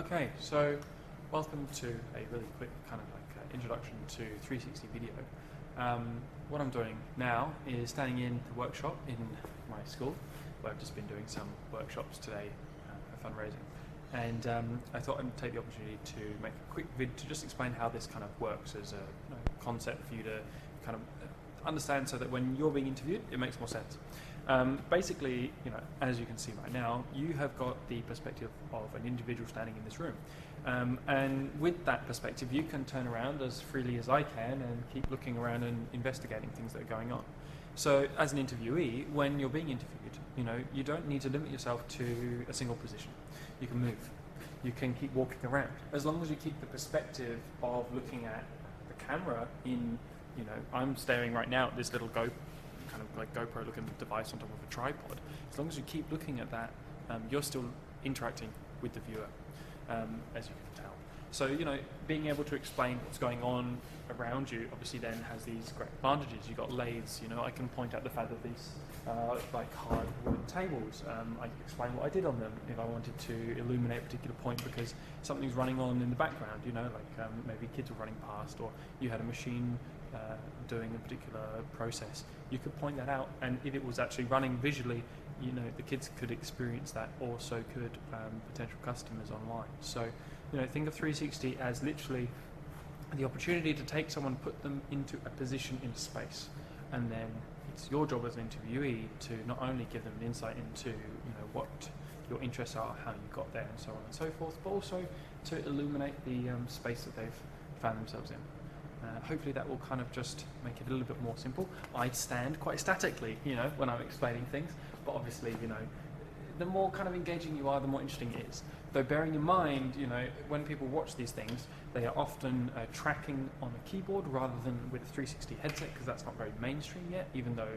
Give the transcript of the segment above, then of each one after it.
Okay, so welcome to a really quick kind of like introduction to 360 video. What I'm doing now is standing in the workshop in my school, where I've just been doing some workshops today for fundraising. And I thought I'd take the opportunity to make a quick vid to just explain how this kind of works as a concept for you to kind of understand, so that when you're being interviewed, it makes more sense. Basically, as you can see right now, you have got the perspective of an individual standing in this room. And with that perspective, you can turn around as freely as I can and keep looking around and investigating things that are going on. So as an interviewee, when you're being interviewed, you don't need to limit yourself to a single position. You can move. You can keep walking around. As long as you keep the perspective of looking at the camera in, I'm staring right now at this little kind of like GoPro looking device on top of a tripod. As long as you keep looking at that, you're still interacting with the viewer, as you can tell. So, being able to explain what's going on around you obviously then has these great advantages. You've got lathes, I can point out the fact that these like hardwood tables, I can explain what I did on them if I wanted to illuminate a particular point because something's running on in the background, like maybe kids were running past, or you had a machine doing a particular process. You could point that out, and if it was actually running visually, the kids could experience that, or so could potential customers online. So, think of 360 as literally the opportunity to take someone, put them into a position in space, and then it's your job as an interviewee to not only give them an insight into what your interests are, how you got there, and so on and so forth, but also to illuminate the space that they've found themselves in. Hopefully that will kind of just make it a little bit more simple. I stand quite statically, when I'm explaining things, but obviously, the more kind of engaging you are, the more interesting it is. Though bearing in mind, when people watch these things, they are often tracking on a keyboard rather than with a 360 headset, because that's not very mainstream yet, even though,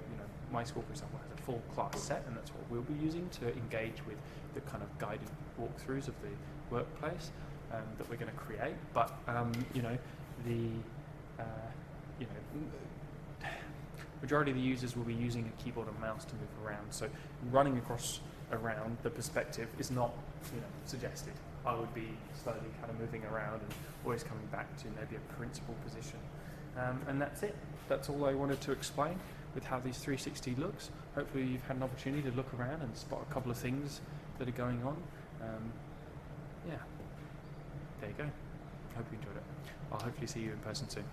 my school, for example, has a full class set, and that's what we'll be using to engage with the kind of guided walkthroughs of the workplace that we're going to create. But, majority of the users will be using a keyboard and mouse to move around. So running around the perspective is not, suggested. I would be slowly kind of moving around and always coming back to maybe a principal position. And that's it. That's all I wanted to explain with how these 360 looks. Hopefully you've had an opportunity to look around and spot a couple of things that are going on. Yeah, there you go. Hope you enjoyed it. I'll hopefully see you in person soon.